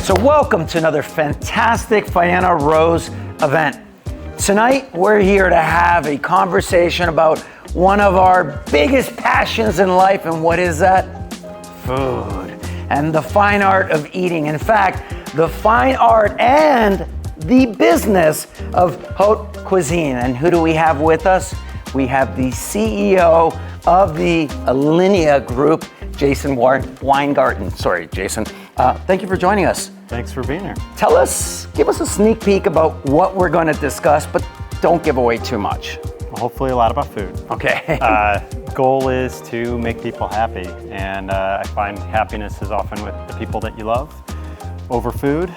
So welcome to another fantastic Faena Rose event. Tonight, we're here to have a conversation about one of our biggest passions in life, and what is that? Food, and the fine art of eating. In fact, the fine art and the business of haute cuisine. And who do we have with us? We have the CEO of the Alinea Group, Jason Weingarten. Sorry, Jason. Thank you for joining us. Thanks for being here. Give us a sneak peek about what we're going to discuss, but don't give away too much. Hopefully a lot about food. Okay. Goal is to make people happy, and I find happiness is often with the people that you love over food,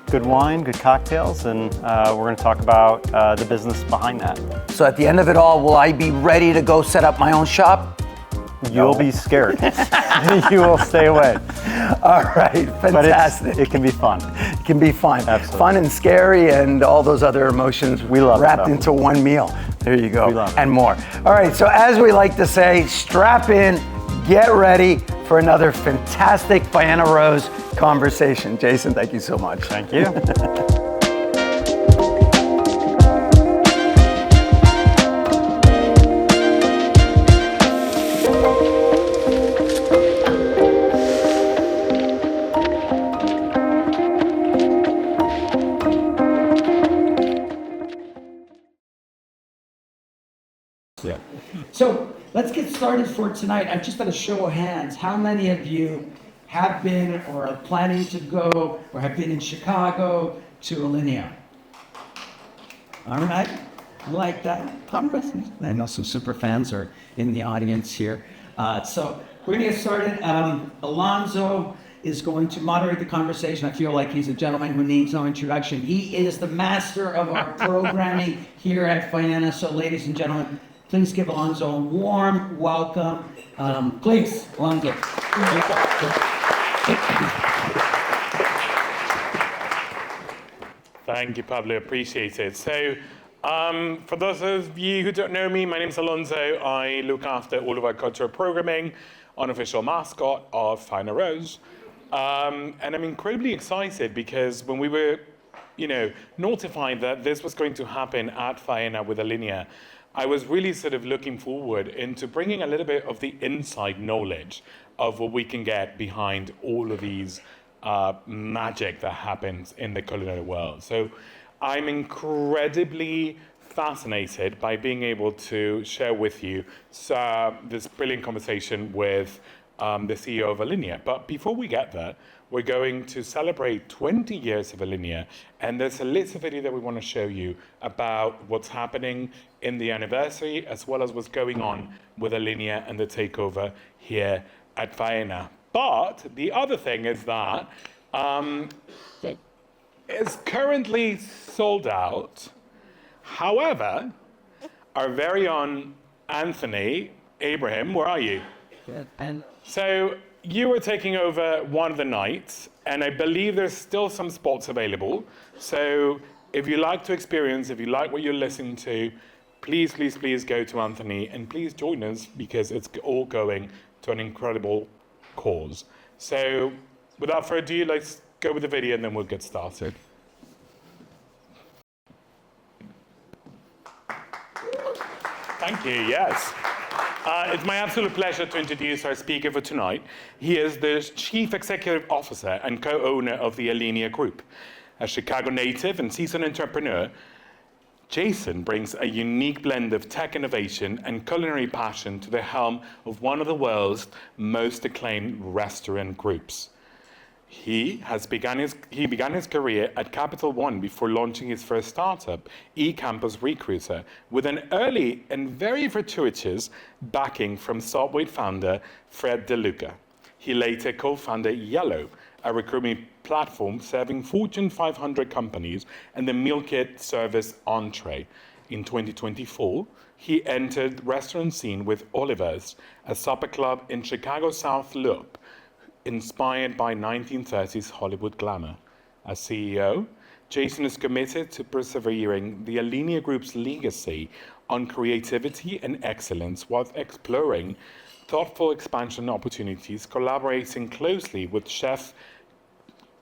good wine, good cocktails, and we're going to talk about the business behind that. So at the end of it all, will I be ready to go set up my own shop? You'll be scared. You will stay away. All right, fantastic. But it can be fun. It can be fun. Absolutely. Fun and scary and all those other emotions we love wrapped into one meal. There you go. We love and more. All right, so as we like to say, strap in, get ready for another fantastic Faena Rose conversation. Jason, thank you so much. Thank you. So let's get started for tonight. I've just got a show of hands. How many of you have been or are planning to go or have been in Chicago to Alinea? All right, I like that. I know some super fans are in the audience here. So we're gonna get started. Alonzo is going to moderate the conversation. I feel like he's a gentleman who needs no introduction. He is the master of our programming here at Faena. So ladies and gentlemen, please give Alonzo a warm welcome. Please, Alonzo. Thank you, Pablo. Appreciate it. So, for those of you who don't know me, my name is Alonzo. I look after all of our cultural programming, unofficial mascot of Faena Rose. And I'm incredibly excited because when we were, notified that this was going to happen at Faena with Alinea, I was really sort of looking forward into bringing a little bit of the inside knowledge of what we can get behind all of these magic that happens in the culinary world. So I'm incredibly fascinated by being able to share with you this brilliant conversation with the CEO of Alinea. But before we get there, we're going to celebrate 20 years of Alinea, and there's a little video that we want to show you about what's happening in the anniversary, as well as what's going on with Alinea and the takeover here at Faena. But the other thing is that it's currently sold out. However, our very own Anthony Abraham, where are you? Good. And so you were taking over one of the nights, and I believe there's still some spots available. So if you like to experience, if you like what you're listening to, please, please, please go to Anthony, and please join us because it's all going to an incredible cause. So without further ado, let's go with the video and then we'll get started. Thank you, yes. It's my absolute pleasure to introduce our speaker for tonight. He is the Chief Executive Officer and co-owner of the Alinea Group. A Chicago native and seasoned entrepreneur, Jason brings a unique blend of tech innovation and culinary passion to the helm of one of the world's most acclaimed restaurant groups. He began his career at Capital One before launching his first startup, eCampus Recruiter, with an early and very fortuitous backing from Subway founder Fred DeLuca. He later co-founded Yellow, a recruitment platform serving Fortune 500 companies and the meal kit service Entree. In 2024, he entered the restaurant scene with Oliver's, a supper club in Chicago's South Loop, inspired by 1930s Hollywood glamour. As CEO, Jason is committed to persevering the Alinea Group's legacy on creativity and excellence while exploring thoughtful expansion opportunities, collaborating closely with chef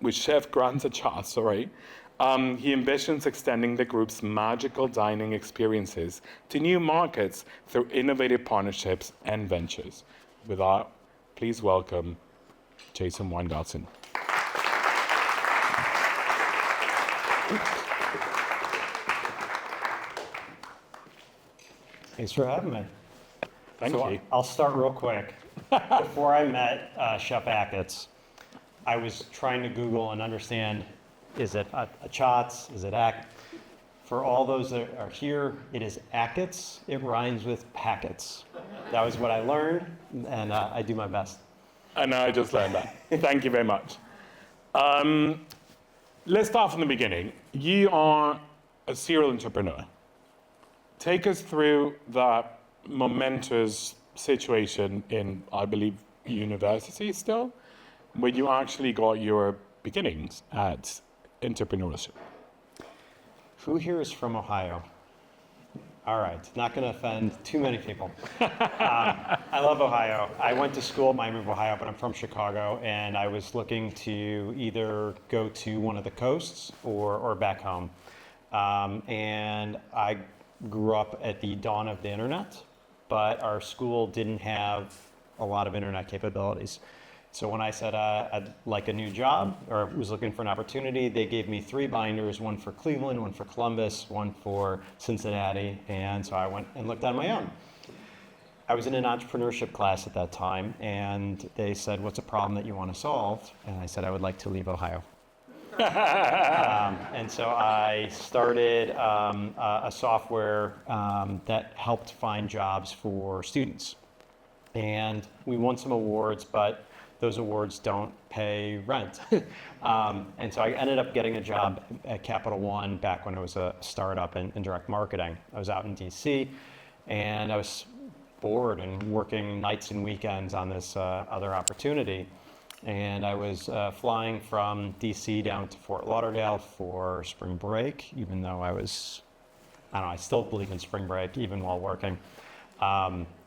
with Chef Grant Achatz, he envisions extending the group's magical dining experiences to new markets through innovative partnerships and ventures. With that, please welcome Jason Weingarten. Thanks for having me. Thank you. I'll start real quick. Before I met Chef Achatz, I was trying to Google and understand, is it Achatz? Is it For all those that are here, it is Achatz. It rhymes with packets. That was what I learned, and I do my best. And I just learned that. Thank you very much. Let's start from the beginning. You are a serial entrepreneur. Take us through that momentous situation in, I believe, university still, where you actually got your beginnings at entrepreneurship. Who here is from Ohio? All right, not going to offend too many people. I love Ohio. I went to school at Miami, Ohio, but I'm from Chicago, and I was looking to either go to one of the coasts or back home. And I grew up at the dawn of the internet, but our school didn't have a lot of internet capabilities. So when I said I'd like a new job or was looking for an opportunity, they gave me 3 binders, one for Cleveland, one for Columbus, one for Cincinnati, and so I went and looked on my own. I was in an entrepreneurship class at that time, and they said, what's a problem that you want to solve? And I said, I would like to leave Ohio. And so I started a software that helped find jobs for students. And we won some awards, but those awards don't pay rent. And so I ended up getting a job at Capital One back when it was a startup in direct marketing. I was out in DC, and I was bored and working nights and weekends on this other opportunity. And I was flying from DC down to Fort Lauderdale for spring break, even though I still believe in spring break, even while working.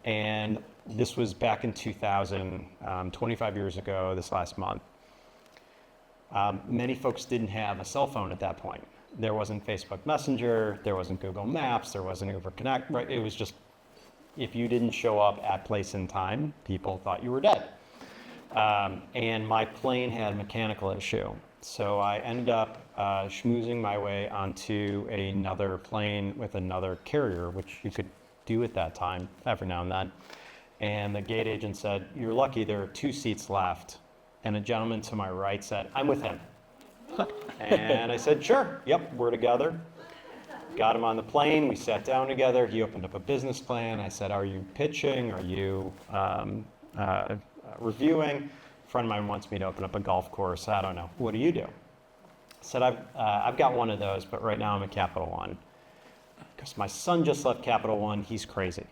And this was back in 2000, 25 years ago, this last month. Many folks didn't have a cell phone at that point. There wasn't Facebook Messenger, there wasn't Google Maps, there wasn't Uber Connect, right? It was just, if you didn't show up at place and time, people thought you were dead. And my plane had a mechanical issue. So I ended up schmoozing my way onto another plane with another carrier, which you could do at that time, every now and then. And the gate agent said, you're lucky, there are 2 seats left. And a gentleman to my right said, I'm with him. And I said, sure, yep, we're together. Got him on the plane, we sat down together, he opened up a business plan. I said, are you pitching, are you reviewing? A friend of mine wants me to open up a golf course, I don't know, what do you do? I said, I've got one of those, but right now I'm at Capital One. Because my son just left Capital One, he's crazy.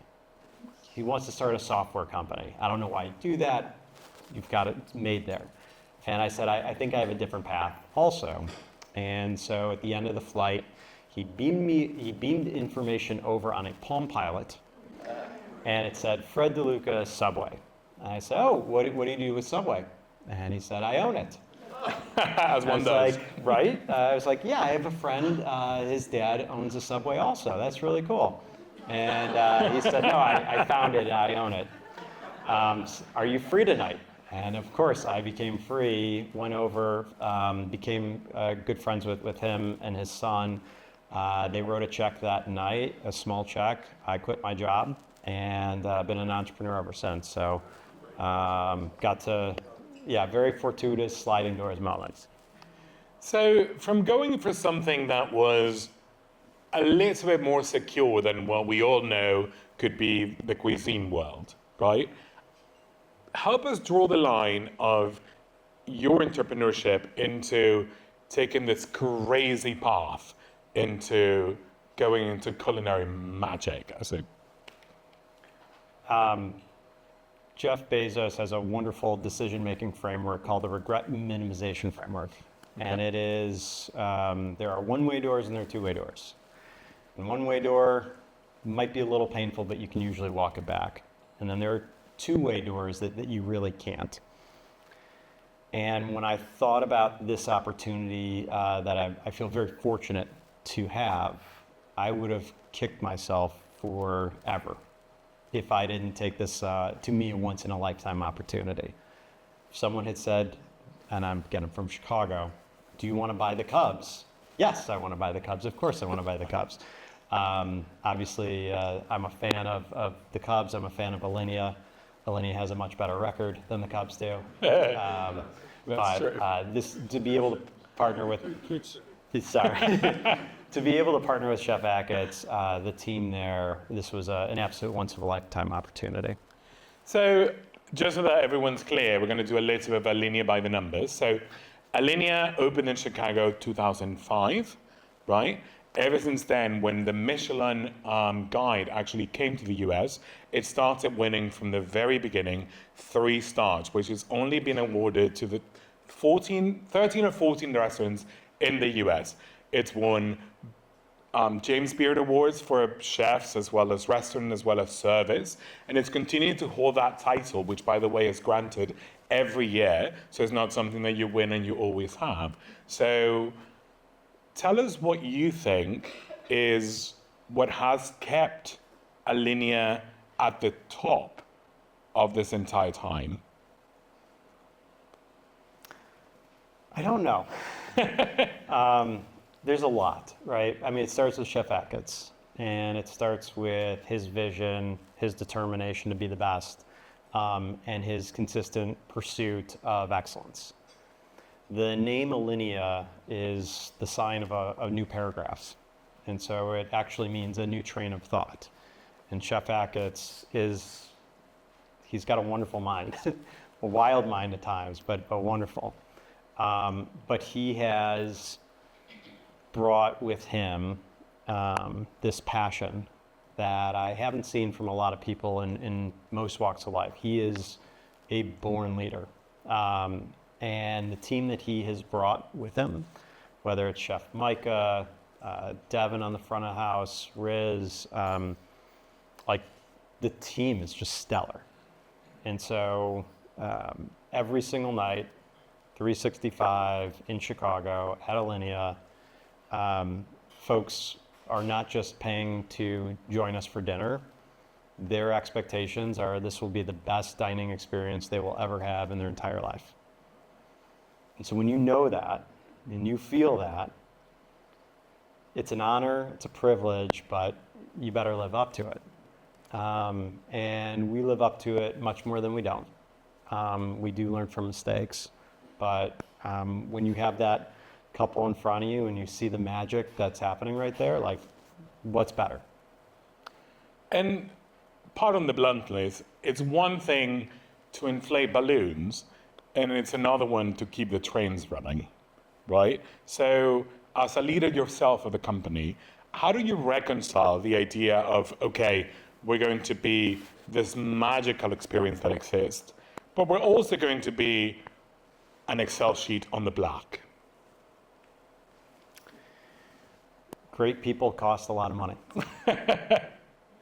He wants to start a software company. I don't know why you do that. You've got it made there. And I said, I think I have a different path also. And so at the end of the flight, he beamed information over on a Palm Pilot, and it said, Fred DeLuca, Subway. And I said, oh, what do you do with Subway? And he said, I own it. As one does. Right? I was like, yeah, I have a friend, his dad owns a Subway also. That's really cool. And he said, no, I found it, I own it. Are you free tonight? And of course, I became free, went over, became good friends with him and his son. They wrote a check that night, a small check. I quit my job and been an entrepreneur ever since. So got to, very fortuitous sliding doors moments. So from going for something that was a little bit more secure than what we all know could be the cuisine world, right? Help us draw the line of your entrepreneurship into taking this crazy path into going into culinary magic. Jeff Bezos has a wonderful decision-making framework called the regret minimization framework. Okay. And it is, there are one-way doors and there are two-way doors. And one-way door might be a little painful, but you can usually walk it back. And then there are two-way doors that you really can't. And when I thought about this opportunity that I feel very fortunate to have, I would have kicked myself forever if I didn't take this, to me, a once in a lifetime opportunity. If someone had said, and I'm from Chicago, do you want to buy the Cubs? Yes, I want to buy the Cubs. Of course I want to buy the Cubs. Obviously, I'm a fan of the Cubs. I'm a fan of Alinea. Alinea has a much better record than the Cubs do. That's true. This to be able to partner with, sorry, to be able to partner with Chef Achatz, the team there, this was an absolute once in a lifetime opportunity. So just so that everyone's clear, we're going to do a little bit of Alinea by the numbers. So Alinea opened in Chicago 2005, right? Ever since then, when the Michelin guide actually came to the US, it started winning from the very beginning 3 stars, which has only been awarded to the 13 or 14 restaurants in the US. It's won James Beard Awards for chefs as well as restaurant as well as service, and it's continued to hold that title, which by the way is granted every year, so it's not something that you win and you always have. So tell us what you think is what has kept Alinea at the top of this entire time. I don't know. There's a lot, right? I mean, it starts with Chef Achatz, and it starts with his vision, his determination to be the best, and his consistent pursuit of excellence. The name Alinea is the sign of a new paragraph, and so it actually means a new train of thought. And Chef Achatz he's got a wonderful mind, a wild mind at times, but wonderful. But he has brought with him this passion that I haven't seen from a lot of people in most walks of life. He is a born leader. And the team that he has brought with him, whether it's Chef Micah, Devin on the front of the house, Riz, like the team is just stellar. And so every single night, 365 in Chicago at Alinea, folks are not just paying to join us for dinner. Their expectations are this will be the best dining experience they will ever have in their entire life. And so when you know that and you feel that, it's an honor, it's a privilege, but you better live up to it. And we live up to it much more than we don't. We do learn from mistakes, but when you have that couple in front of you and you see the magic that's happening right there, like, what's better? And pardon the bluntness, it's one thing to inflate balloons, and it's another one to keep the trains running, right? So as a leader yourself of the company, how do you reconcile the idea of, okay, we're going to be this magical experience that exists, but we're also going to be an Excel sheet on the black? Great people cost a lot of money.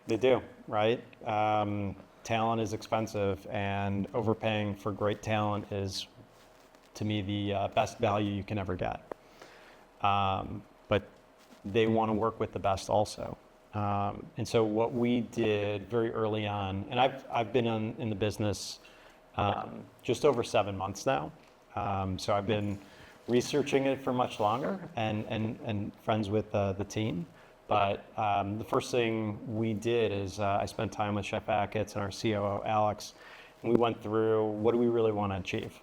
They do, right? Talent is expensive, and overpaying for great talent is, to me, the best value you can ever get. But they want to work with the best also. And so what we did very early on, and I've been in the business just over 7 months now. So I've been researching it for much longer and friends with the team. But the first thing we did is I spent time with Chef Achatz and our COO, Alex, and we went through what do we really want to achieve?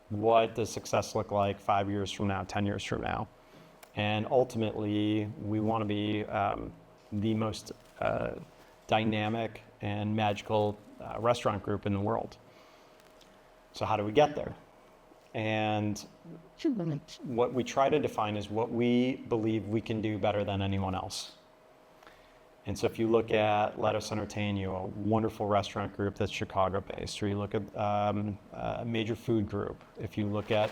What does success look like 5 years from now, 10 years from now? And ultimately, we want to be the most dynamic and magical restaurant group in the world. So how do we get there? And what we try to define is what we believe we can do better than anyone else. And so if you look at Let Us Entertain You, a wonderful restaurant group that's Chicago-based, or you look at a major food group, if you look at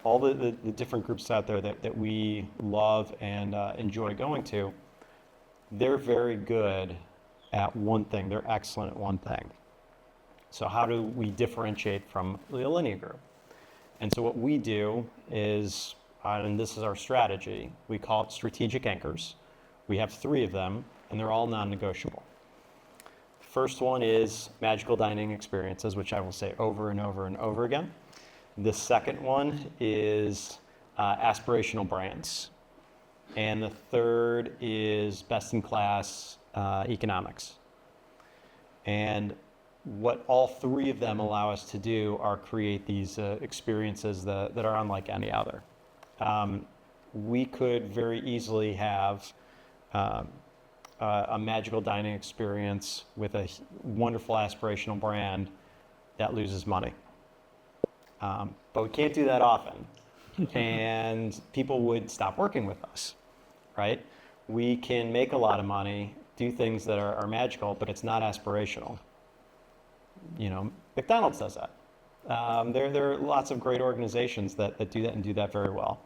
all the different groups out there that we love and enjoy going to, they're very good at one thing. They're excellent at one thing. So how do we differentiate from the Alinea group? And so what we do is, and this is our strategy, we call it strategic anchors. We have 3 of them, and they're all non-negotiable. First one is magical dining experiences, which I will say over and over and over again. The second one is aspirational brands. And the third is best-in-class economics. And what all 3 of them allow us to do are create these experiences that are unlike any other. We could very easily have a magical dining experience with a wonderful aspirational brand that loses money. But we can't do that often. And people would stop working with us, right? We can make a lot of money, do things that are magical, but it's not aspirational. You know, McDonald's does that. There are lots of great organizations that do that and do that very well.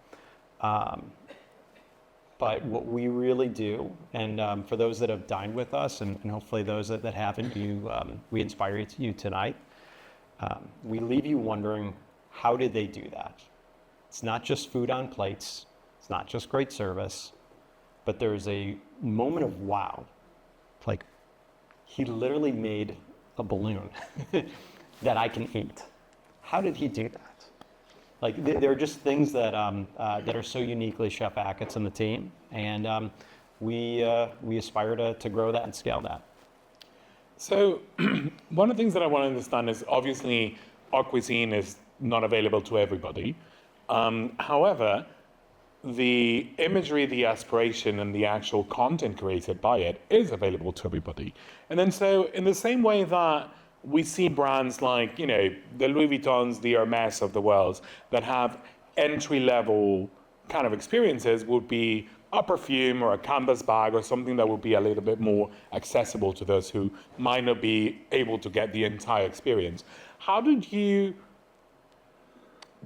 But what we really do, and for those that have dined with us, and hopefully those that haven't, we inspire you tonight. We leave you wondering, how did they do that? It's not just food on plates. It's not just great service, but there's a moment of wow. Like, he literally made a balloon that I can eat. How did he do that? Like, there are just things that are so uniquely Chef Achatz and the team, and we aspire to grow that and scale that. So one of the things that I want to understand is, obviously our cuisine is not available to everybody. However, the imagery, the aspiration, and the actual content created by it is available to everybody. And then so in the same way that we see brands like, you know, the Louis Vuittons, the Hermes of the world that have entry-level kind of experiences, would be a perfume or a canvas bag or something that would be a little bit more accessible to those who might not be able to get the entire experience. How did you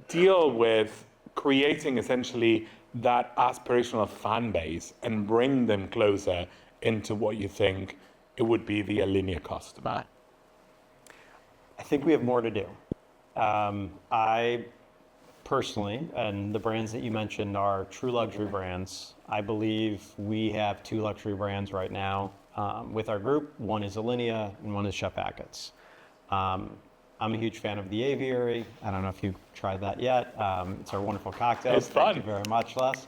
deal with creating essentially that aspirational fan base and bring them closer into what you think it would be the Alinea customer? I think we have more to do. I personally, and the brands that you mentioned are true luxury brands. I believe we have 2 luxury brands right now with our group. One is Alinea and one is Chef Achatz. I'm a huge fan of the Aviary. I don't know if you've tried that yet. It's our wonderful cocktails. It's fun. Thank you very much, Les.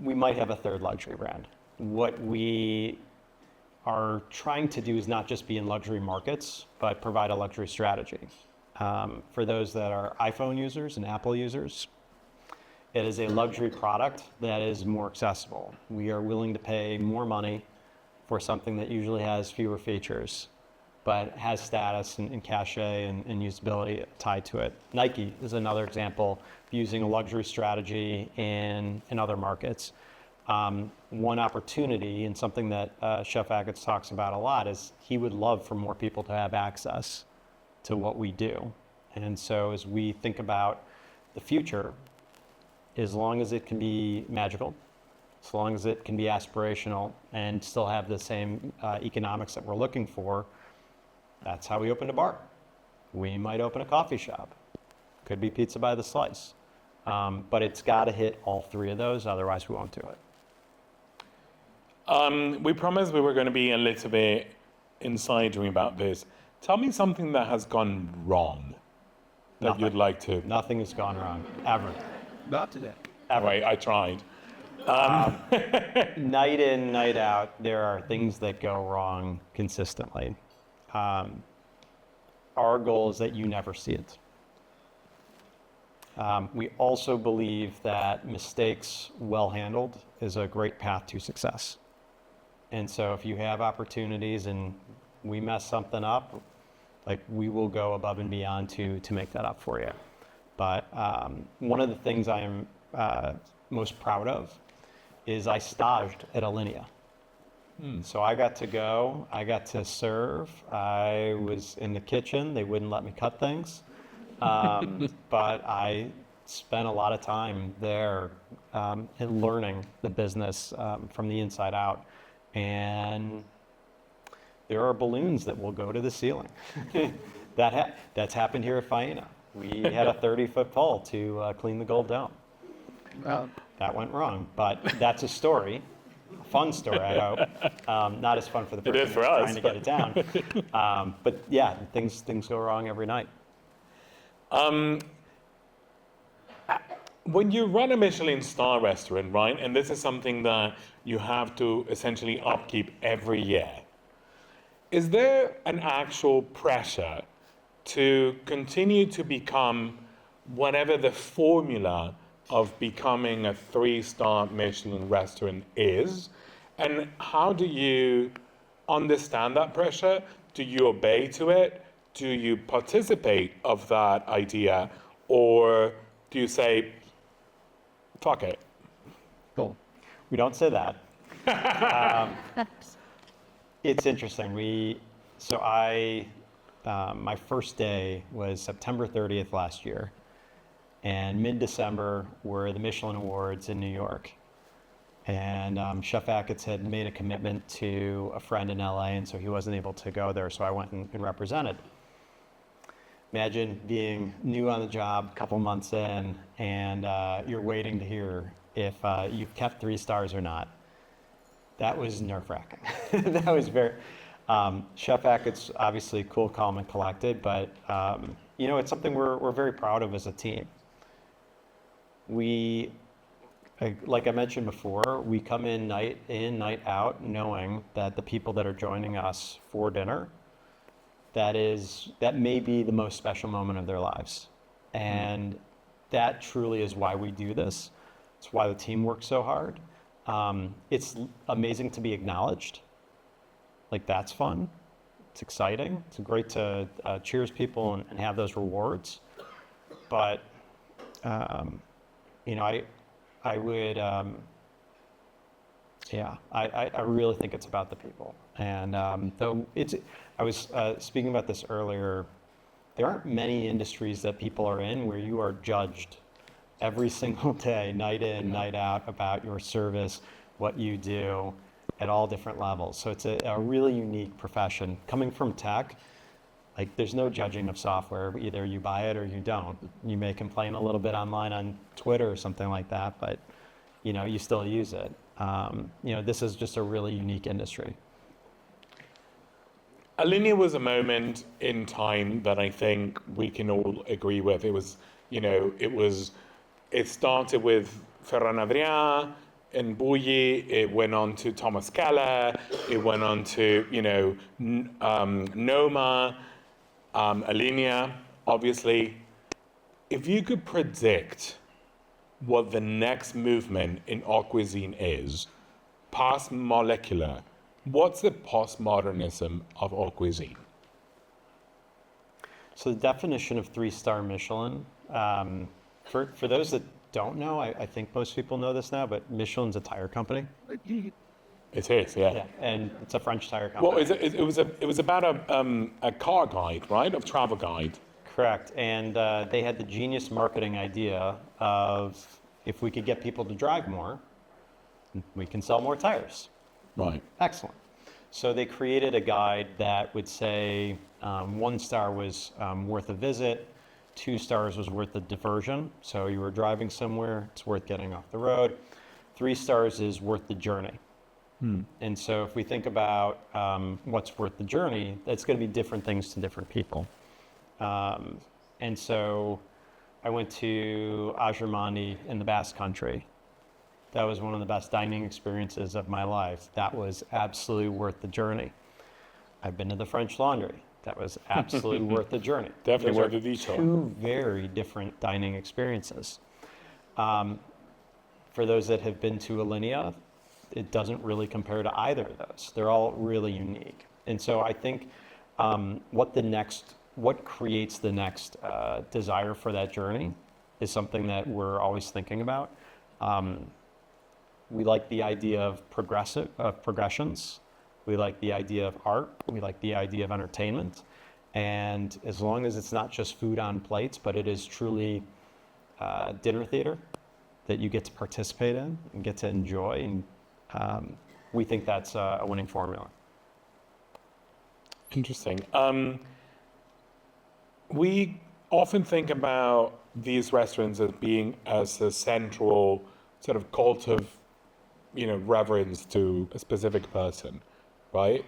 We might have a 3rd luxury brand. What we are trying to do is not just be in luxury markets, but provide a luxury strategy. For those that are iPhone users and Apple users, it is a luxury product that is more accessible. We are willing to pay more money for something that usually has fewer features, but has status and cachet and usability tied to it. Nike is another example of using a luxury strategy in other markets. One opportunity, and something that Chef Achatz talks about a lot, is he would love for more people to have access to what we do. And so as we think about the future, as long as it can be magical, as long as it can be aspirational and still have the same economics that we're looking for, that's how we open a bar. We might open a coffee shop. Could be pizza by the slice. But it's got to hit all 3 of those, otherwise we won't do it. We promised we were going to be a little bit insidery about this. Tell me something that has gone wrong that Nothing. you'd like to. Nothing has gone wrong, ever. Not today. Ever. Right, I tried. Night in, night out, there are things that go wrong consistently. Our goal is that you never see it. We also believe that mistakes well handled is a great path to success. And so if you have opportunities and we mess something up, like, we will go above and beyond to make that up for you. But one of the things I am most proud of is I staged at Alinea. So I got to go, I got to serve, I was in the kitchen, they wouldn't let me cut things. But I spent a lot of time there and learning the business from the inside out. And there are balloons that will go to the ceiling. That's happened here at Faena. We had a 30-foot pole to clean the gold dome. Well, That went wrong, but that's a story, a fun story, I hope. Not as fun for the person is for who's us, trying to get it down. But yeah, things go wrong every night. When you run a Michelin star restaurant, right, and this is something that you have to essentially upkeep every year, is there an actual pressure to continue to become whatever the formula of becoming a 3-star Michelin restaurant is? And how do you understand that pressure? Do you obey to it? Do you participate of that idea? Or do you say, fuck it? cool. We don't say that. It's interesting. My first day was September 30th last year, and mid-December were the Michelin Awards in New York. And Chef Achatz had made a commitment to a friend in LA, and so he wasn't able to go there, so I went and represented. Imagine being new on the job, a couple months in, and you're waiting to hear if you've kept 3 stars or not. That was nerve-wracking. That was very... Chef Achatz, obviously cool, calm, and collected, but it's something we're very proud of as a team. Like I mentioned before, we come in, night out, knowing that the people that are joining us for dinner, that may be the most special moment of their lives. And that truly is why we do this. It's why the team works so hard. It's amazing to be acknowledged. Like, that's fun. It's exciting. It's great to cheers people and have those rewards. But, I would, I really think it's about the people. And though I was speaking about this earlier, there aren't many industries that people are in where you are judged every single day, night in, night out, about your service, what you do at all different levels. So it's a really unique profession. Coming from tech, like, there's no judging of software. Either you buy it or you don't. You may complain a little bit online on Twitter or something like that, but you still use it. This is just a really unique industry. Alinea was a moment in time that I think we can all agree with. It started with Ferran Adrià and Bouilly. It went on to Thomas Keller. It went on to, Noma, Alinea, obviously. If you could predict what the next movement in haute cuisine is, past molecular, what's the postmodernism of haute cuisine? So the definition of 3-star Michelin, for those that don't know, I think most people know this now, but Michelin's a tire company. It is, yeah. Yeah, and it's a French tire company. Well, it was about a car guide, right? A travel guide. Correct, and they had the genius marketing idea of, if we could get people to drive more, we can sell more tires. Right. Excellent. So they created a guide that would say 1 star was worth a visit, 2 stars was worth the diversion. So you were driving somewhere, it's worth getting off the road. 3 stars is worth the journey. And so if we think about what's worth the journey, that's going to be different things to different people. And so I went to Agermandi in the Basque Country. That was one of the best dining experiences of my life. That was absolutely worth the journey. I've been to the French Laundry. That was absolutely worth the journey. Definitely worth the Those are detour. 2 very different dining experiences. For those that have been to Alinea, it doesn't really compare to either of those. They're all really unique. And so I think what creates the next desire for that journey is something that we're always thinking about. We like the idea of progressions. We like the idea of art. We like the idea of entertainment. And as long as it's not just food on plates, but it is truly dinner theater that you get to participate in and get to enjoy, and we think that's a winning formula. Interesting. we often think about these restaurants as being as a central sort of cult of, reverence to a specific person, right?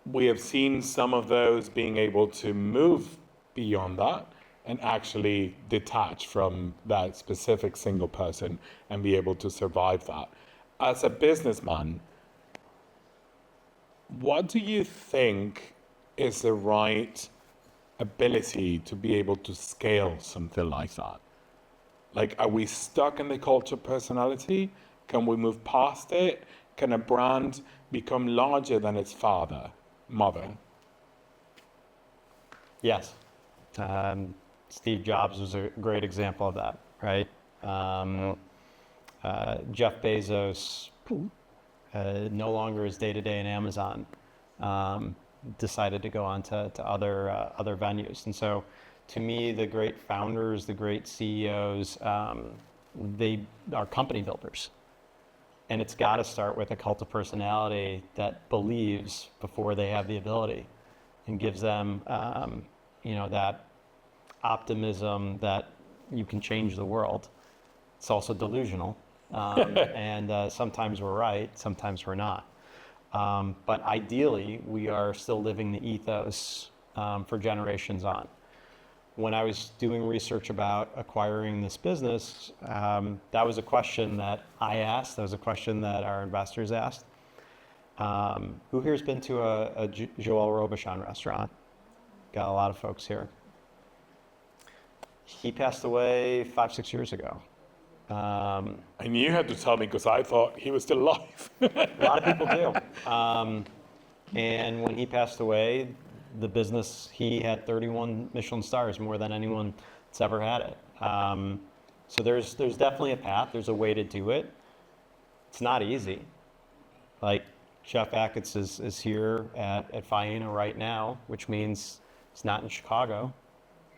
We have seen some of those being able to move beyond that and actually detach from that specific single person and be able to survive that. As a businessman, what do you think is the right ability to be able to scale something like that? Like, are we stuck in the cult of personality? Can we move past it? Can a brand become larger than its mother? Yes. Steve Jobs was a great example of that, right? Jeff Bezos no longer is day-to-day in Amazon, decided to go on to other venues. And so to me, the great founders, the great CEOs, they are company builders. And it's got to start with a cult of personality that believes before they have the ability and gives them, that optimism that you can change the world. It's also delusional. And sometimes we're right, sometimes we're not. But ideally, we are still living the ethos for generations on. When I was doing research about acquiring this business, that was a question that I asked. That was a question that our investors asked. Who here's been to a Joël Robuchon restaurant? Got a lot of folks here. He passed away 5-6 years ago. And you had to tell me because I thought he was still alive. A lot of people do. And when he passed away, the business, he had 31 Michelin stars, more than anyone that's ever had it. So there's definitely a path. There's a way to do it. It's not easy. Like Chef Achatz is here at Faena right now, which means it's not in Chicago.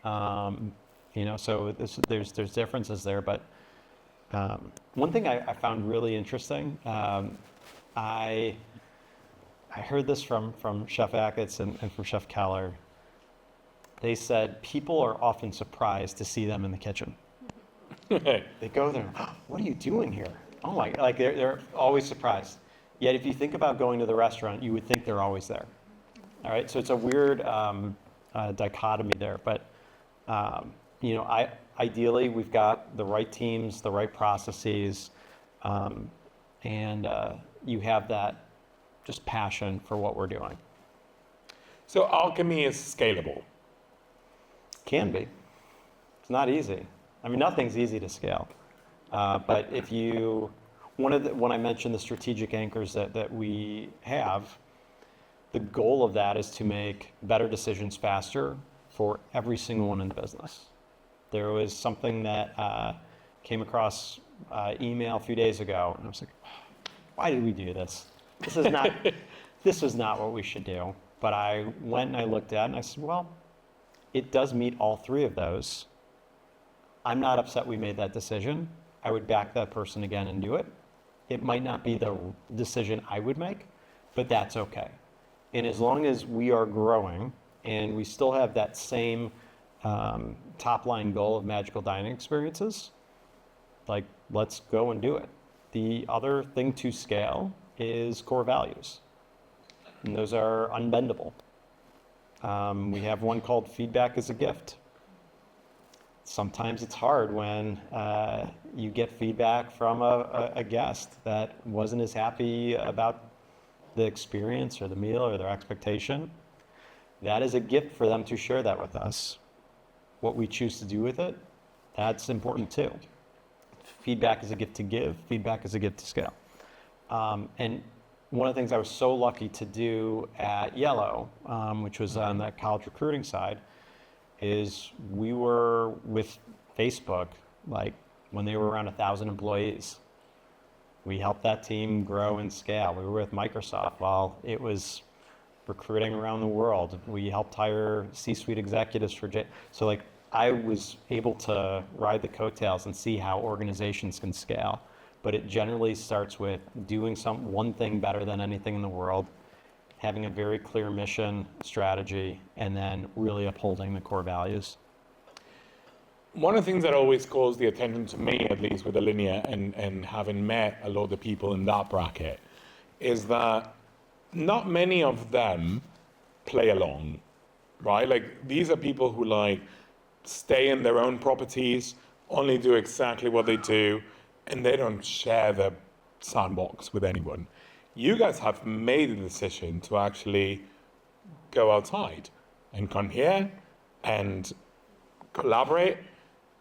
So there's differences there. But one thing I found really interesting, I heard this from Chef Achatz and from Chef Keller. They said people are often surprised to see them in the kitchen. They go there, oh, what are you doing here? Oh my, like they're always surprised. Yet if you think about going to the restaurant, you would think they're always there. All right, so it's a weird dichotomy there. But ideally we've got the right teams, the right processes, and you have that just passion for what we're doing. So alchemy is scalable. Can be. It's not easy. I mean, nothing's easy to scale. But if you, when I mentioned the strategic anchors that we have, the goal of that is to make better decisions faster for every single one in the business. There was something that came across email a few days ago, and I was like, why did we do this? This is not what we should do. But I went and I looked at it and I said, well, it does meet all three of those. I'm not upset we made that decision. I would back that person again and do it. It might not be the decision I would make, but that's okay. And as long as we are growing and we still have that same top line goal of magical dining experiences, like, let's go and do it. The other thing to scale is core values. And those are unbendable. We have one called feedback is a gift. Sometimes it's hard when you get feedback from a guest that wasn't as happy about the experience or the meal or their expectation. That is a gift for them to share that with us. What we choose to do with it, that's important too. Feedback is a gift to give. Feedback is a gift to scale. And one of the things I was so lucky to do at Yellow, which was on the college recruiting side, is we were with Facebook, like when they were around 1,000 employees. We helped that team grow and scale. We were with Microsoft while it was recruiting around the world. We helped hire C-suite executives so like I was able to ride the coattails and see how organizations can scale. But it generally starts with doing one thing better than anything in the world, having a very clear mission, strategy, and then really upholding the core values. One of the things that always calls the attention to me, at least with Alinea, and having met a lot of people in that bracket, is that not many of them play along, right? Like, these are people who like stay in their own properties, only do exactly what they do, and they don't share the sandbox with anyone. You guys have made a decision to actually go outside and come here and collaborate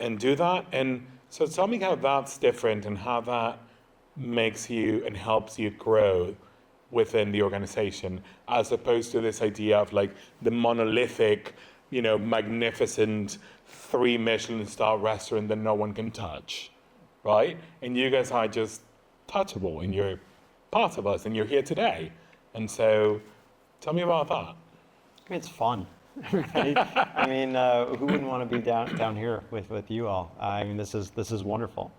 and do that. And so tell me how that's different and how that makes you and helps you grow within the organization, as opposed to this idea of like the monolithic, magnificent 3 Michelin star restaurant that no one can touch, right? And you guys are just touchable, and you're part of us, and you're here today. And so tell me about that. I mean, it's fun. Right? I mean, who wouldn't want to be down here with you all? I mean, this is wonderful.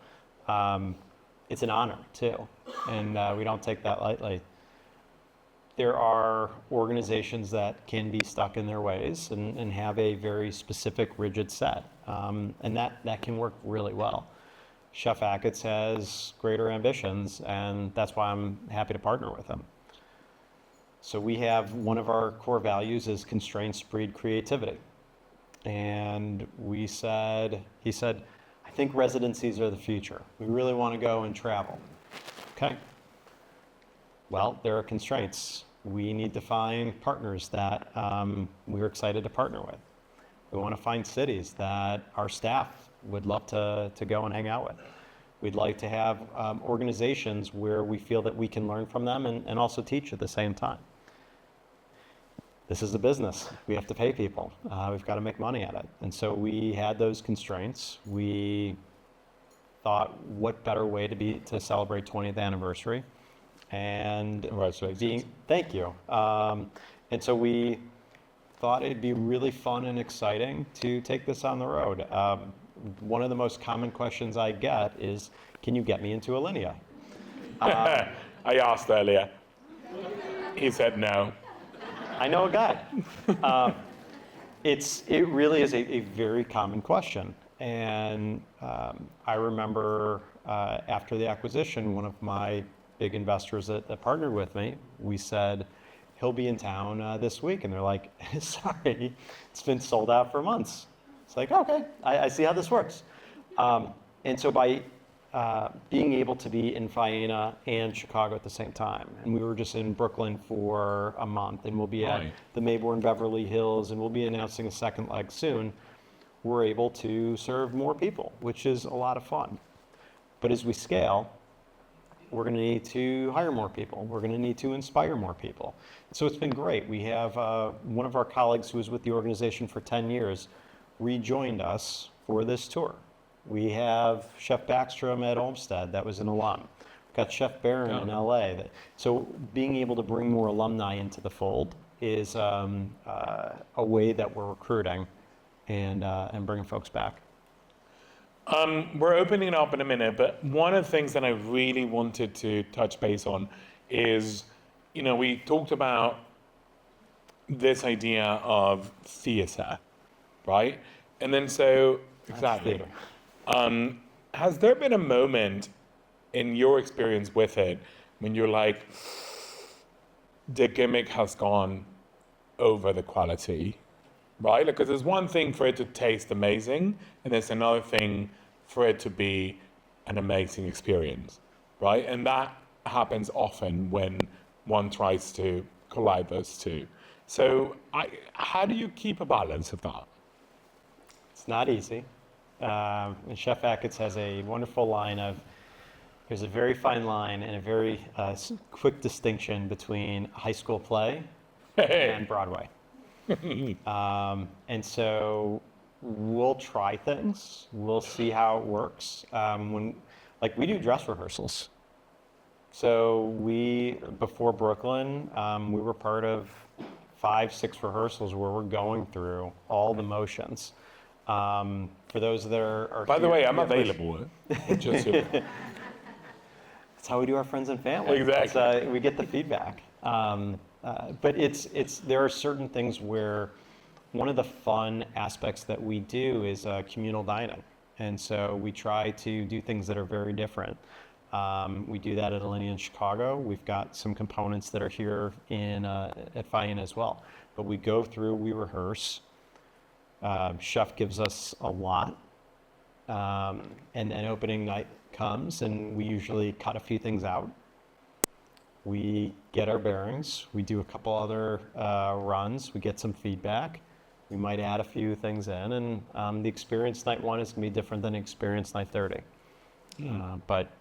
It's an honor too, and we don't take that lightly. There are organizations that can be stuck in their ways and have a very specific, rigid set, and that can work really well. Chef Achatz has greater ambitions, and that's why I'm happy to partner with him. So we have, one of our core values is constraints breed creativity. And he said, I think residencies are the future. We really want to go and travel. Okay. Well, there are constraints. We need to find partners that we're excited to partner with. We want to find cities that our staff would love to go and hang out with. We'd like to have organizations where we feel that we can learn from them and also teach at the same time. This is a business. We have to pay people. We've got to make money at it. And so we had those constraints. We thought, what better way to celebrate 20th anniversary? And thank you. And so we thought it'd be really fun and exciting to take this on the road. One of the most common questions I get is, can you get me into Alinea? I asked earlier. He said no. I know a guy. It really is a very common question. And I remember after the acquisition, one of my big investors that partnered with me, we said, he'll be in town this week. And they're like, sorry, it's been sold out for months. It's like, okay, I see how this works. And so by being able to be in Faena and Chicago at the same time, and we were just in Brooklyn for a month, and we'll be at the Mayborn Beverly Hills, and we'll be announcing a second leg soon, we're able to serve more people, which is a lot of fun. But as we scale, we're going to need to hire more people. We're going to need to inspire more people. So it's been great. We have one of our colleagues who was with the organization for 10 years rejoined us for this tour. We have Chef Backstrom at Olmsted, that was an alum. We've got Chef Barron in LA. So being able to bring more alumni into the fold is a way that we're recruiting and bringing folks back. We're opening it up in a minute, but one of the things that I really wanted to touch base on is, we talked about this idea of theater, right? And then exactly. Has there been a moment in your experience with it when you're like, the gimmick has gone over the quality, right? Because there's one thing for it to taste amazing, and there's another thing for it to be an amazing experience, right? And that happens often when one tries to collide those two. So how do you keep a balance of that? It's not easy. And Chef Achatz has a wonderful line of, there's a very fine line and a very quick distinction between a high school play and Broadway. And so we'll try things. We'll see how it works. We do dress rehearsals. So before Brooklyn, we were part of 5-6 rehearsals where we're going through all the motions. For those that are By the way, I'm available. Just That's how we do our friends and family. Exactly. We get the feedback. But there are certain things where one of the fun aspects that we do is communal dining. And so we try to do things that are very different. We do that at Alinea in Chicago. We've got some components that are here at Faena as well. But we go through, we rehearse. Chef gives us a lot. And then opening night comes, and we usually cut a few things out. We get our bearings. We do a couple other runs. We get some feedback. We might add a few things in, and the experience night 1 is going to be different than experience night 30. But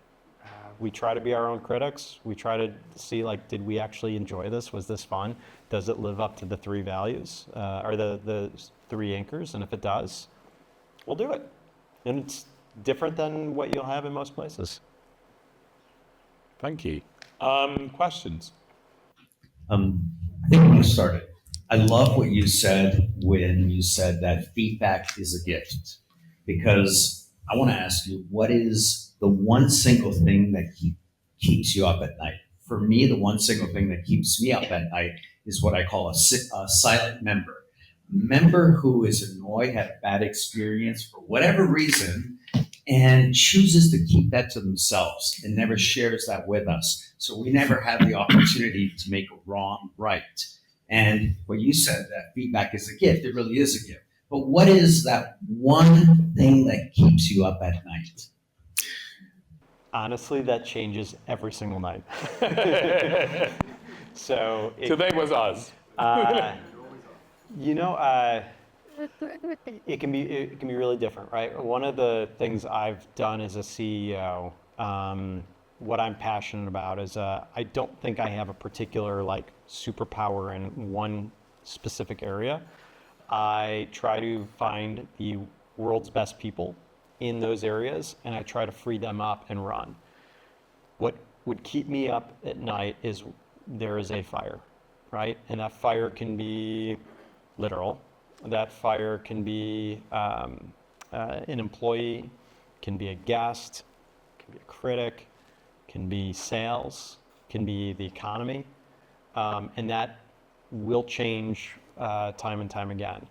we try to be our own critics. We try to see, like, did we actually enjoy this? Was this fun? Does it live up to the 3 values or the 3 anchors? And if it does, we'll do it. And it's different than what you'll have in most places. Thank you. Questions? I think I'm going to start it. I love what you said when you said that feedback is a gift, because I want to ask you, what is the one single thing that keeps you up at night? For me, the one single thing that keeps me up at night is what I call a silent member. Member who is annoyed, had a bad experience for whatever reason, and chooses to keep that to themselves and never shares that with us. So we never have the opportunity to make a wrong right. And what you said, that feedback is a gift, it really is a gift. But what is that one thing that keeps you up at night? Honestly, that changes every single night. So Today was us. It can be really different, right? One of the things I've done as a CEO, what I'm passionate about is I don't think I have a particular superpower in one specific area. I try to find the world's best people in those areas, and I try to free them up and run. What would keep me up at night is there is a fire, right? And that fire can be literal. That fire can be an employee, can be a guest, can be a critic, can be sales, can be the economy, and that will change time and time again.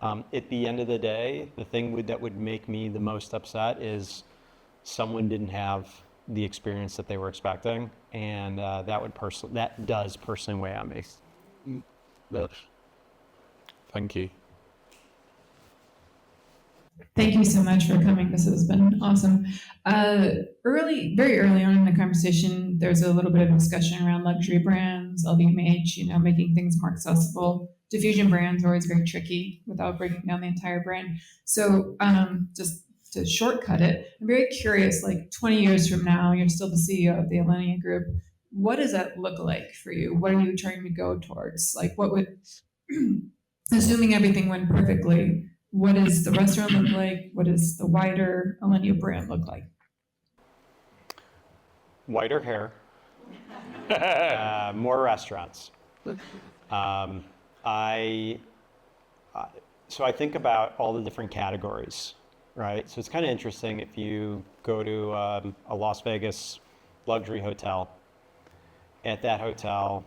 At the end of the day, the thing that would make me the most upset is someone didn't have the experience that they were expecting, and that does personally weigh on me. Thank you. Thank you so much for coming. This has been awesome. Very early on in the conversation, there's a little bit of discussion around luxury brands, LVMH, making things more accessible. Diffusion brands are always very tricky without breaking down the entire brand. So just to shortcut it, I'm very curious, 20 years from now, you're still the CEO of the Alinea Group. What does that look like for you? What are you trying to go towards? What would, assuming everything went perfectly, what does the restaurant look like? What does the wider Alinea brand look like? Whiter hair, more restaurants. So I think about all the different categories, right? So it's kind of interesting if you go to a Las Vegas luxury hotel. At that hotel,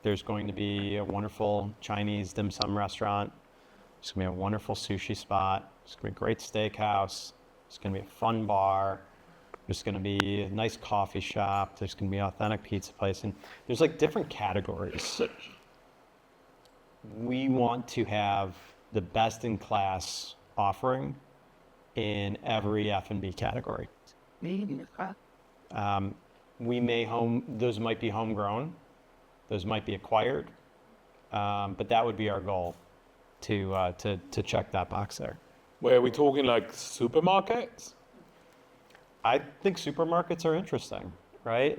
there's going to be a wonderful Chinese dim sum restaurant. There's going to be a wonderful sushi spot. There's going to be a great steakhouse. There's going to be a fun bar. There's going to be a nice coffee shop. There's going to be an authentic pizza place. And there's different categories. We want to have the best in class offering in every F&B category. Those might be homegrown. Those might be acquired. But that would be our goal. To check that box there. Where are we talking supermarkets? I think supermarkets are interesting, right?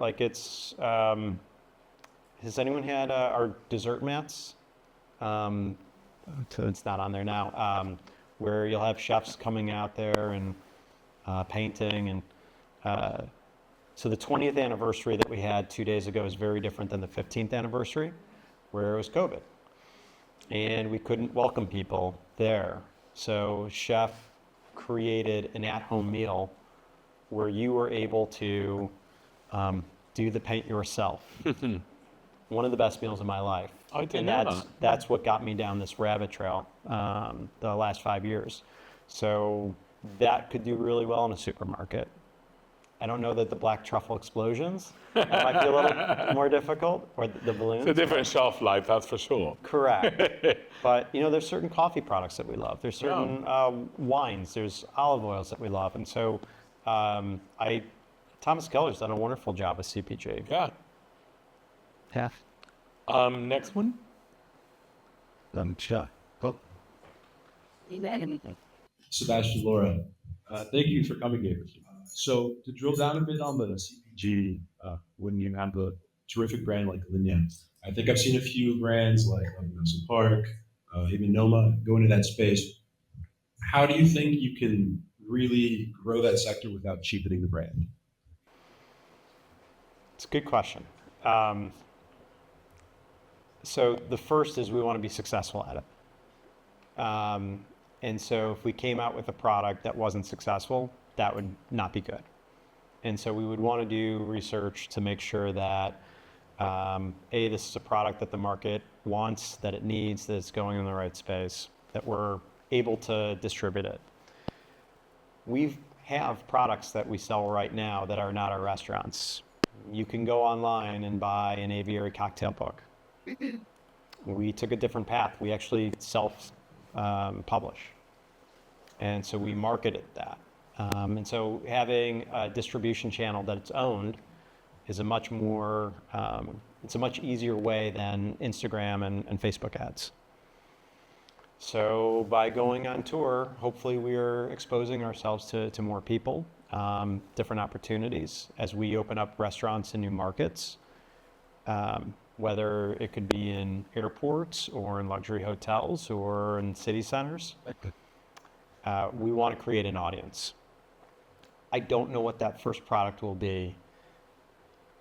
Has anyone had our dessert mats? So it's not on there now. Where you'll have chefs coming out there and painting, and so the 20th anniversary that we had 2 days ago is very different than the 15th anniversary, where it was COVID. And we couldn't welcome people there. So chef created an at-home meal where you were able to do the paint yourself. One of the best meals of my life. I didn't and know that's, that. that's what got me down this rabbit trail the last 5 years. So that could do really well in a supermarket. I don't know that the black truffle explosions, that might be a little more difficult, or the balloons. It's a different shelf life, that's for sure. Correct. But, there's certain coffee products that we love. There's certain wines, there's olive oils that we love. And so Thomas Keller's done a wonderful job with CPG. Yeah. Yeah. Next one. Sure. Cool. Sebastian Laura, thank you for coming here. So to drill down a bit on the CPG, when you have a terrific brand like Alinea, I think I've seen a few brands like Nelson Park, even Noma go into that space. How do you think you can really grow that sector without cheapening the brand? It's a good question. So the first is we want to be successful at it. And so if we came out with a product that wasn't successful, that would not be good. And so we would want to do research to make sure that, this is a product that the market wants, that it needs, that it's going in the right space, that we're able to distribute it. We have products that we sell right now that are not our restaurants. You can go online and buy an aviary cocktail book. We took a different path. We actually self-publish. And so we marketed that. And so having a distribution channel that's owned is a much more, it's a much easier way than Instagram and Facebook ads. So by going on tour, hopefully we're exposing ourselves to more people, different opportunities as we open up restaurants in new markets, whether it could be in airports or in luxury hotels or in city centers. We want to create an audience. I don't know what that first product will be.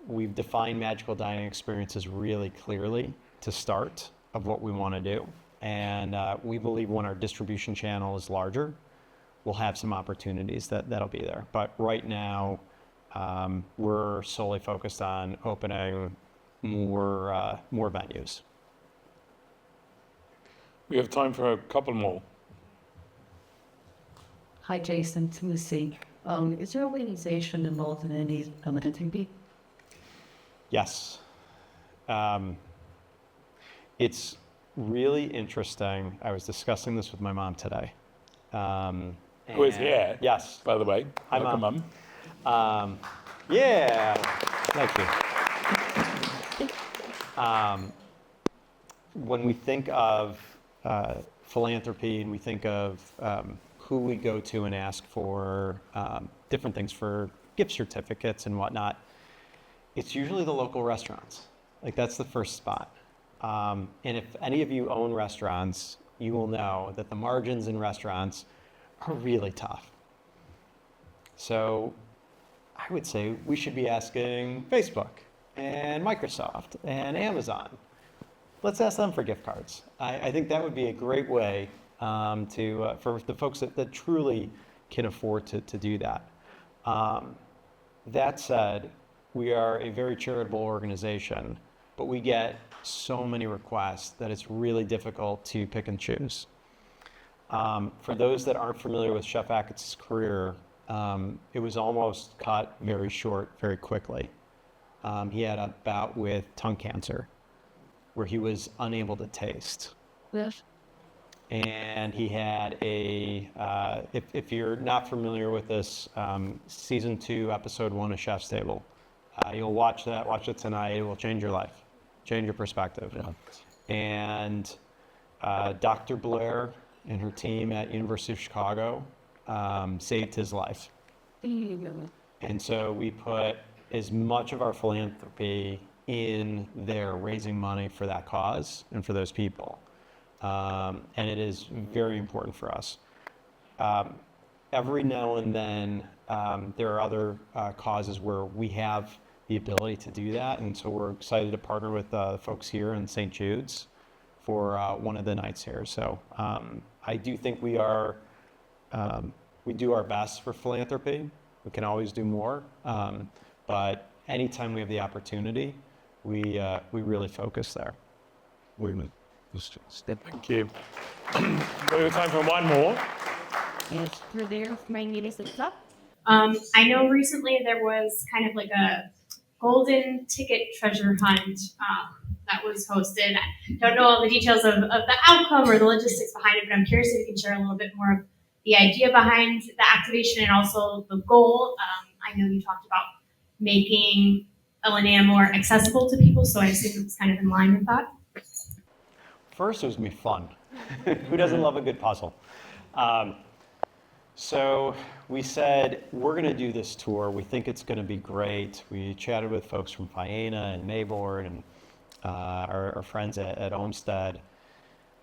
We've defined magical dining experiences really clearly to start of what we want to do. And we believe when our distribution channel is larger, we'll have some opportunities that'll be there. But right now, we're solely focused on opening more venues. We have time for a couple more. Hi, Jason. Timothy. Is your organization involved in any community? Yes. It's really interesting. I was discussing this with my mom today. Who is here? Yes. By the way. Hi, Welcome, Mom. Yeah. Thank you. When we think of philanthropy and we think of who we go to and ask for different things for gift certificates and whatnot, it's usually the local restaurants. Like that's the first spot. And if any of you own restaurants, you will know that the margins in restaurants are really tough. So I would say we should be asking Facebook and Microsoft and Amazon. Let's ask them for gift cards. I think that would be a great way for the folks that truly can afford to do that. That said, we are a very charitable organization, but we get so many requests that it's really difficult to pick and choose. For those that aren't familiar with Chef Achatz's career, it was almost cut very short, very quickly. He had a bout with tongue cancer, where he was unable to taste. Yes. And he had if you're not familiar with this, season 2, episode 1 of Chef's Table, you'll watch it tonight. It will change your life, change your perspective. Yeah. And Dr. Blair and her team at University of Chicago saved his life. And so we put as much of our philanthropy in there, raising money for that cause and for those people. And it is very important for us. Every now and then, there are other causes where we have the ability to do that, and so we're excited to partner with folks here in St. Jude's for one of the nights here. So I do think we do our best for philanthropy. We can always do more, but anytime we have the opportunity, we really focus there. Wait a minute. Thank you. We have time for one more. Yes, for there, my name is Lisa. I know recently there was kind of like a golden ticket treasure hunt that was hosted. I don't know all the details of the outcome or the logistics behind it, but I'm curious if you can share a little bit more of the idea behind the activation and also the goal. I know you talked about making Alinea more accessible to people, so I assume it's kind of in line with that. First, it was gonna be fun. Who doesn't love a good puzzle? So we said, we're gonna do this tour. We think it's gonna be great. We chatted with folks from Faena and Mayboard and our friends at Olmsted.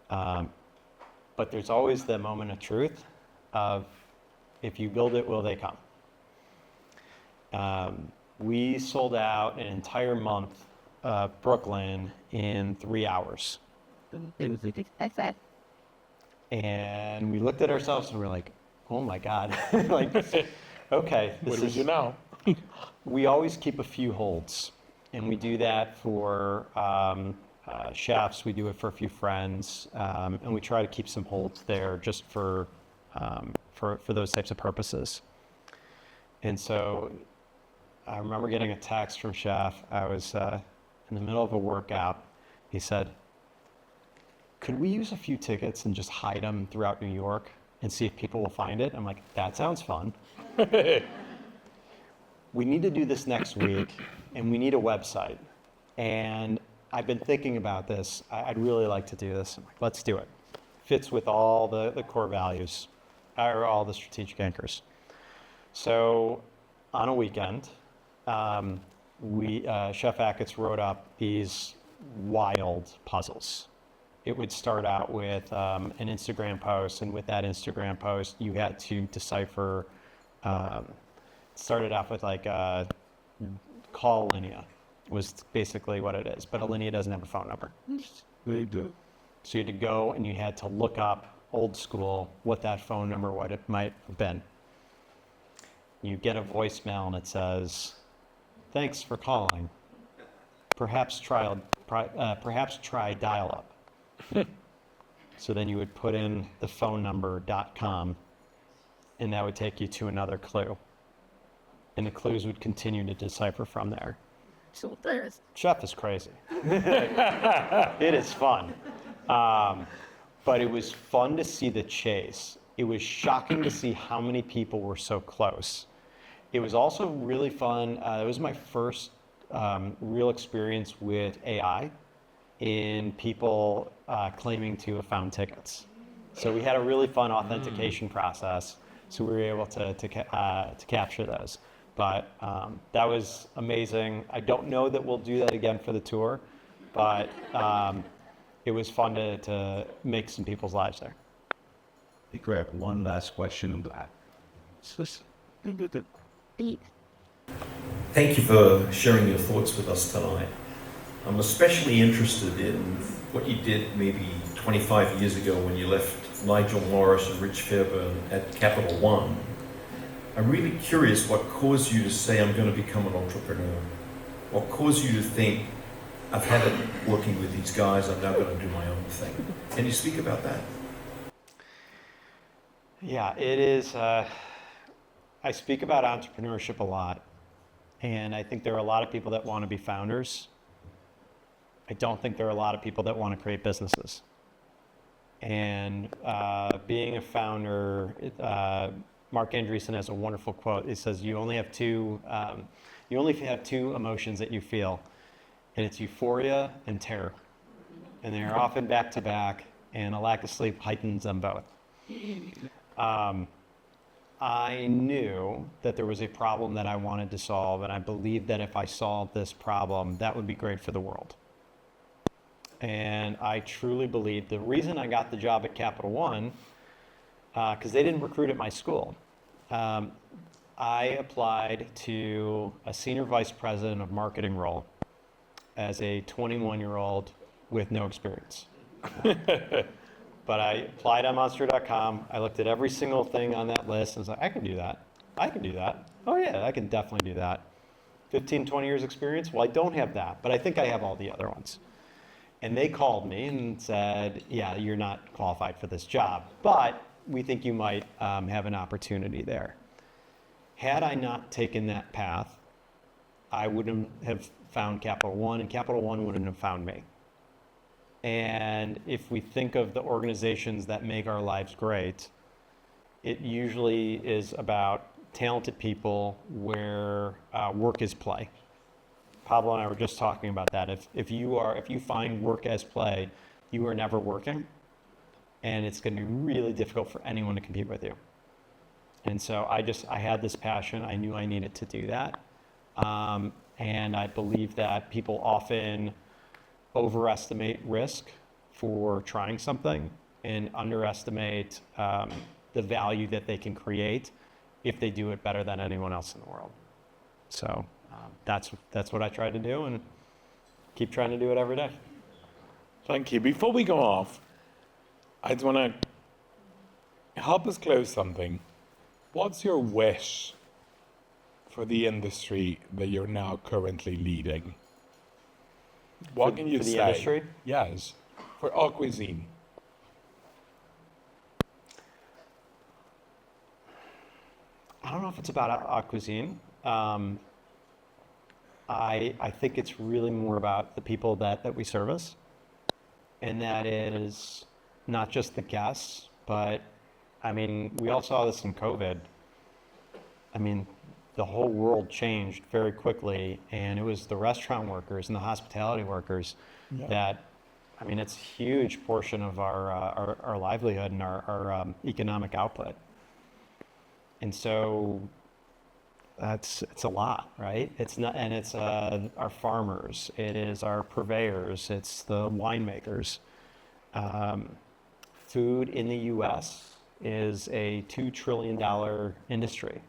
But there's always the moment of truth of, if you build it, will they come? We sold out an entire month of Brooklyn in 3 hours. And we looked at ourselves and we're like, oh my God, like, okay, What this do we is, do now? we always keep a few holds. And we do that for chefs, we do it for a few friends, and we try to keep some holds there just for those types of purposes. And so I remember getting a text from Chef. I was in the middle of a workout. He said, could we use a few tickets and just hide them throughout New York and see if people will find it? I'm like, that sounds fun. We need to do this next week, and we need a website. And I've been thinking about this. I'd really like to do this. I'm like, let's do it. Fits with all the core values, or all the strategic anchors. So on a weekend, Chef Achatz wrote up these wild puzzles. It would start out with an Instagram post, and with that Instagram post, you had to decipher. Started off with like call Alinea was basically what it is, but Alinea doesn't have a phone number. They do. So you had to go and you had to look up old school what that phone number what it might have been. You get a voicemail and it says, "Thanks for calling. Perhaps try dial-up." So then you would put in the phone number.com, and that would take you to another clue. And the clues would continue to decipher from there. So there's Chef is crazy. It is fun. But it was fun to see the chase. It was shocking to see how many people were so close. It was also really fun. It was my first real experience with AI in people claiming to have found tickets. So we had a really fun authentication process. So we were able to capture those. But that was amazing. I don't know that we'll do that again for the tour, but it was fun to make some people's lives there. I think we have one last question on that. Thank you for sharing your thoughts with us tonight. I'm especially interested in what you did maybe 25 years ago when you left Nigel Morris and Rich Fairburn at Capital One. I'm really curious what caused you to say, I'm going to become an entrepreneur. What caused you to think, I've had it working with these guys, I'm now going to do my own thing. Can you speak about that? Yeah, it is. I speak about entrepreneurship a lot, and I think there are a lot of people that want to be founders. I don't think there are a lot of people that want to create businesses. And being a founder, Mark Andreessen has a wonderful quote. He says, "You only have two emotions that you feel, and it's euphoria and terror, and they are often back to back, and a lack of sleep heightens them both." I knew that there was a problem that I wanted to solve, and I believed that if I solved this problem, that would be great for the world. And I truly believed the reason I got the job at Capital One, because they didn't recruit at my school. I applied to a senior vice president of marketing role as a 21-year-old with no experience. But I applied on Monster.com. I looked at every single thing on that list and was like, I can do that. I can do that. Oh yeah, I can definitely do that. 15, 20 years experience? Well, I don't have that, but I think I have all the other ones. And they called me and said, yeah, you're not qualified for this job, but we think you might have an opportunity there. Had I not taken that path, I wouldn't have found Capital One, and Capital One wouldn't have found me. And if we think of the organizations that make our lives great, it usually is about talented people where work is play. Pablo and I were just talking about that. If you find work as play, you are never working, and it's going to be really difficult for anyone to compete with you. And so I had this passion. I knew I needed to do that, and I believe that people often overestimate risk for trying something and underestimate the value that they can create if they do it better than anyone else in the world. So that's what I try to do, and keep trying to do it every day. Thank you. Before we go off, I just want to help us close something. What's your wish for the industry that you're now currently leading? What can you for the say? industry? Yes, for haute cuisine. I don't know if it's about haute cuisine. I think it's really more about the people that we service, and that is not just the guests, but I mean, we all saw this in COVID. I mean, the whole world changed very quickly, and it was the restaurant workers and the hospitality workers that, I mean, it's a huge portion of our livelihood and our economic output. And so it's a lot, right? It's not, and it's our farmers, it is our purveyors, it's the winemakers. Food in the U.S. is a $2 trillion industry.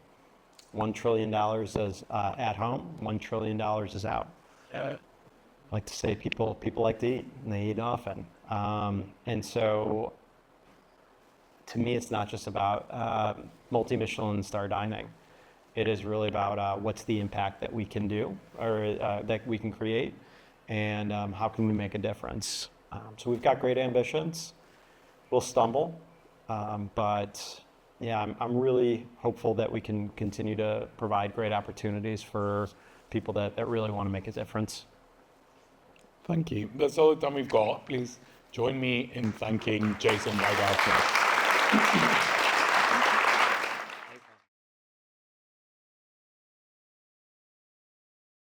$1 trillion is at home, $1 trillion is out. I like to say people like to eat, and they eat often. And so to me, it's not just about multi-Michelin star dining. It is really about what's the impact that we can do, or that we can create, and how can we make a difference. So we've got great ambitions. We'll stumble, but yeah, I'm really hopeful that we can continue to provide great opportunities for people that really want to make a difference. Thank you. That's all the time we've got. Please join me in thanking Jason Weingarten.